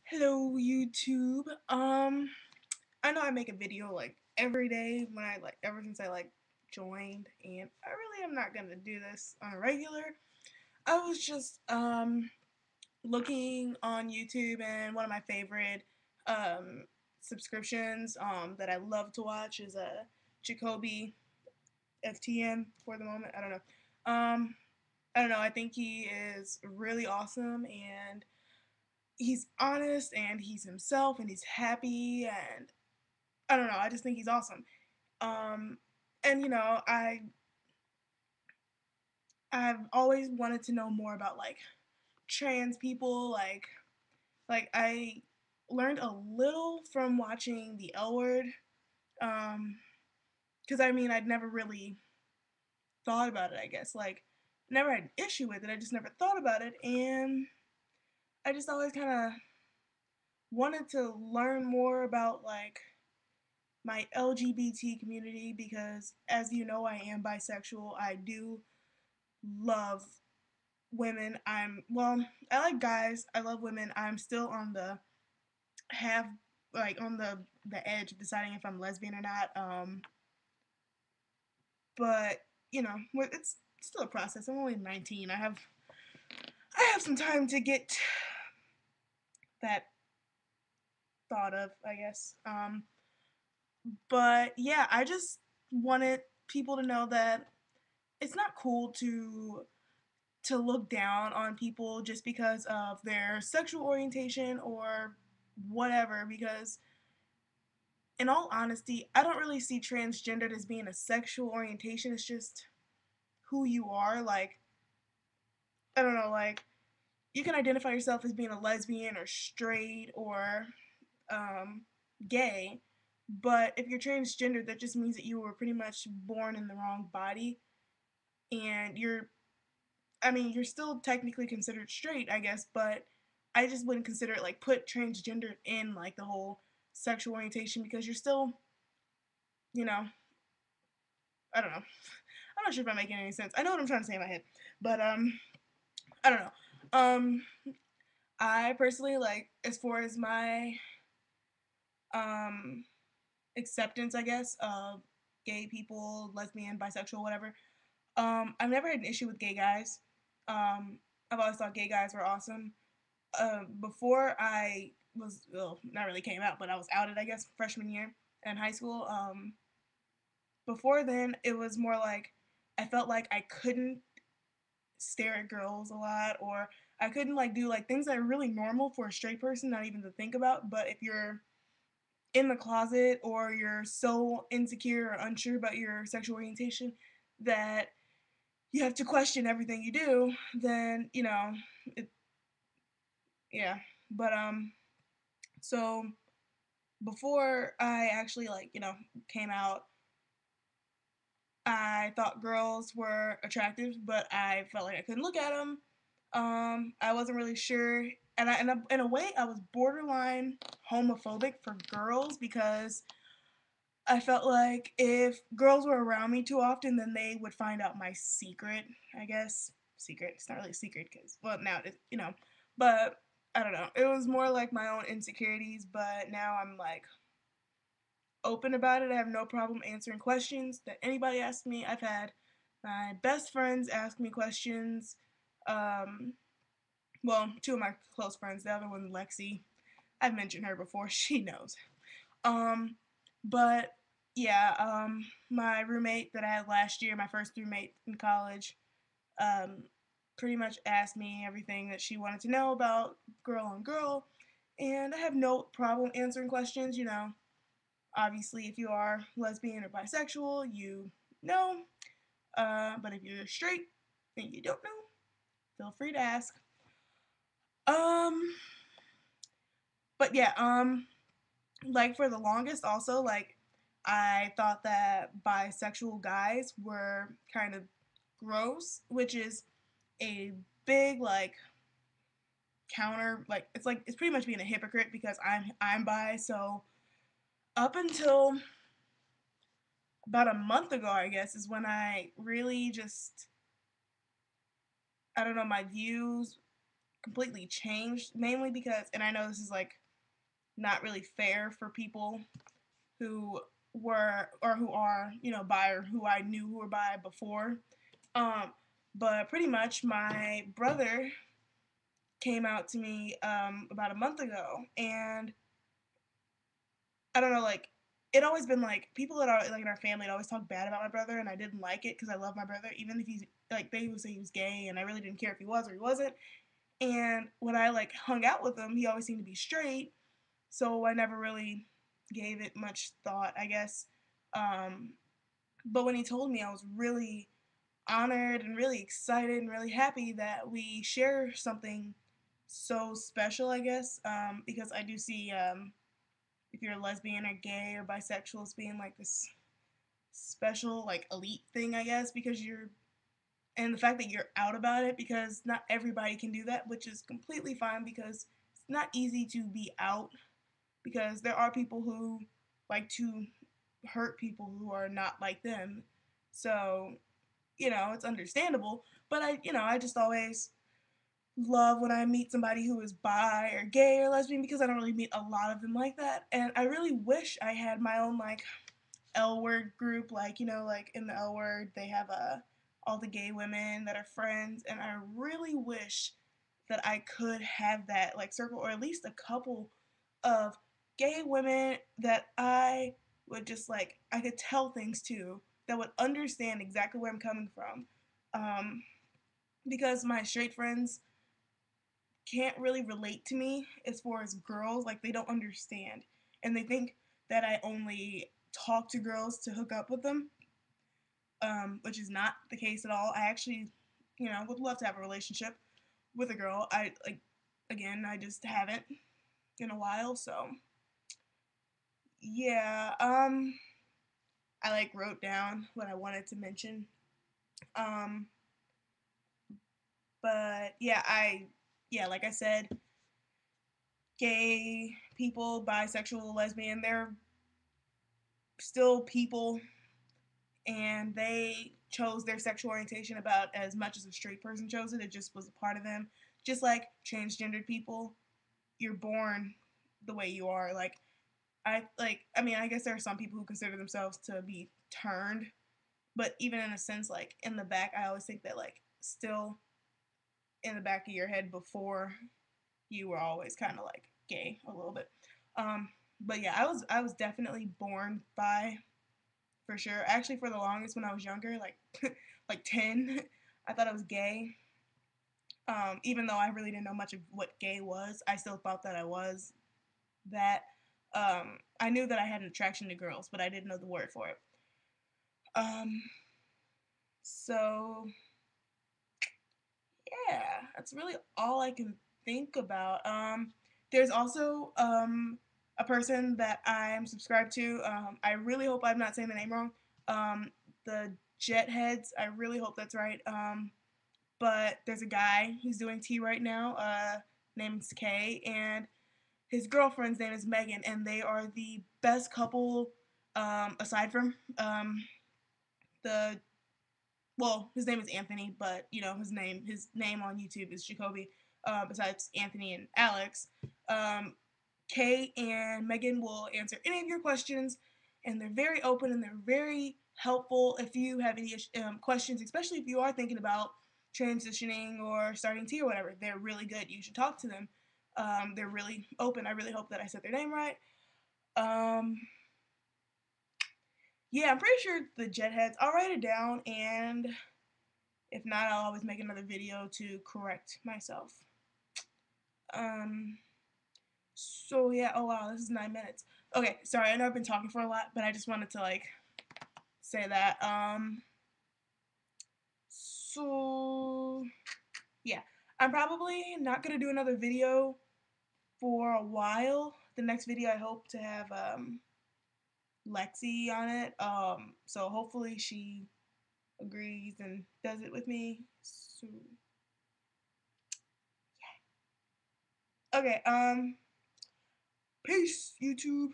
Hello YouTube. I know I make a video like every day when I ever since I joined, and I really am not gonna do this on a regular. I was just looking on YouTube, and one of my favorite um subscriptions that I love to watch is Jacoby FTM for the moment. I don't know. I don't know. I think he is really awesome, and he's honest, and he's himself, and he's happy, and I don't know. I just think he's awesome. Um, and I've always wanted to know more about trans people. I learned a little from watching the L Word. Because I mean I'd never really thought about it. I guess never had an issue with it. I just never thought about it, and I just always kind of wanted to learn more about my LGBT community because, as you know, I am bisexual. I do love women. I like guys. I love women. I'm still on the half, on the edge of deciding if I'm lesbian or not. But it's still a process. I'm only 19. I have some time to get that thought of, I guess. But yeah, I just wanted people to know that it's not cool to look down on people just because of their sexual orientation or whatever, because in all honesty, I don't really see transgendered as being a sexual orientation. It's just who you are. I don't know, you can identify yourself as being a lesbian or straight or um, gay, but if you're transgender, that just means that you were pretty much born in the wrong body, and you're still technically considered straight, I guess, but I just wouldn't consider it put transgender in the whole sexual orientation, because you're still, you know, I don't know. I'm not sure if I'm making any sense. I know what I'm trying to say in my head, but I don't know. Um, I personally, as far as my um acceptance, I guess, of gay people, lesbian, bisexual, whatever. I've never had an issue with gay guys. I've always thought gay guys were awesome. Before I was, well, not really came out, but I was outed, I guess, freshman year in high school. Before then, it was more like I felt like I couldn't stare at girls a lot, or I couldn't do things that are really normal for a straight person not even to think about. But if you're in the closet, or you're so insecure or unsure about your sexual orientation that you have to question everything you do, then it, yeah. But so before I actually came out, I thought girls were attractive, but I felt like I couldn't look at them. I wasn't really sure, and in a way, I was borderline homophobic for girls, because I felt like if girls were around me too often, then they would find out my secret. I guess secret. It's not really a secret, because well, now it is, but I don't know. It was more like my own insecurities, but now I'm open about it. I have no problem answering questions that anybody asks me. I've had my best friends ask me questions. Um, well, two of my close friends. The other one, Lexi. I've mentioned her before. She knows. Um, but yeah, my roommate that I had last year, my first roommate in college, um, pretty much asked me everything that she wanted to know about girl on girl, and I have no problem answering questions. Obviously, if you are lesbian or bisexual, you know. But if you're straight and you don't know, feel free to ask. Um, but yeah, for the longest, also I thought that bisexual guys were kind of gross, which is a big counter. It's pretty much being a hypocrite, because I'm bi. So up until about a month ago, I guess, is when I really just, I don't know, my views completely changed, mainly because, and I know this is like not really fair for people who were or who are, you know, bi, or who I knew who were bi before. Um, but pretty much my brother came out to me about a month ago, and I don't know, like, it always been like people that are like in our family would always talk bad about my brother, and I didn't like it because I love my brother, even if he's like they would say he was gay, and I really didn't care if he was or he wasn't. And when I like hung out with him, he always seemed to be straight, so I never really gave it much thought, I guess. Um, but when he told me, I was really honored and really excited and really happy that we share something so special, I guess, because I do see if you're a lesbian or gay or bisexual as being like this special, like elite thing, I guess, because you're, and the fact that you're out about it, because not everybody can do that, which is completely fine because it's not easy to be out, because there are people who like to hurt people who are not like them. So, you know, it's understandable, but I just always love when I meet somebody who is bi or gay or lesbian, because I don't really meet a lot of them like that. And I really wish I had my own like L word group, like, you know, like in the L word they have all the gay women that are friends, and I really wish that I could have that like circle, or at least a couple of gay women that I would just like I could tell things to, that would understand exactly where I'm coming from. Um, because my straight friends can't really relate to me as far as girls, like they don't understand, and they think that I only talk to girls to hook up with them, which is not the case at all. I actually, you know, would love to have a relationship with a girl. I like, again, I just haven't in a while, so yeah. I like wrote down what I wanted to mention. Um, but yeah, yeah, like I said, gay people, bisexual, lesbian, they're still people, and they chose their sexual orientation about as much as a straight person chose it. It just was a part of them. Just like transgendered people, you're born the way you are. I mean, I guess there are some people who consider themselves to be turned, but even in a sense, like in the back, I always think that like still in the back of your head before you were always kind of like gay a little bit. Um, but yeah, I was definitely born bi, for sure. Actually, for the longest when I was younger, like like 10, I thought I was gay. Even though I really didn't know much of what gay was, I still thought that I was that. I knew that I had an attraction to girls, but I didn't know the word for it. Um, so yeah, that's really all I can think about. There's also a person that I'm subscribed to. I really hope I'm not saying the name wrong. The Jetheads. I really hope that's right. But there's a guy. He's doing tea right now. Name's Kay, and his girlfriend's name is Megan, and they are the best couple. Aside from the well, his name is Anthony, but you know his name on YouTube is Jacoby. Besides Anthony and Alex, um, Kay and Megan will answer any of your questions, and they're very open and they're very helpful if you have any questions, especially if you are thinking about transitioning or starting tea or whatever. They're really good. You should talk to them. They're really open. I really hope that I said their name right. Um, yeah, I'm pretty sure the Jetheads. I'll write it down, and if not, I'll always make another video to correct myself. Um, so yeah, oh wow, this is 9 minutes. Okay, sorry, I know I've been talking for a lot, but I just wanted to like say that. So yeah, I'm probably not gonna do another video for a while. The next video I hope to have Lexi on it. So hopefully she agrees and does it with me. So okay, peace, YouTube.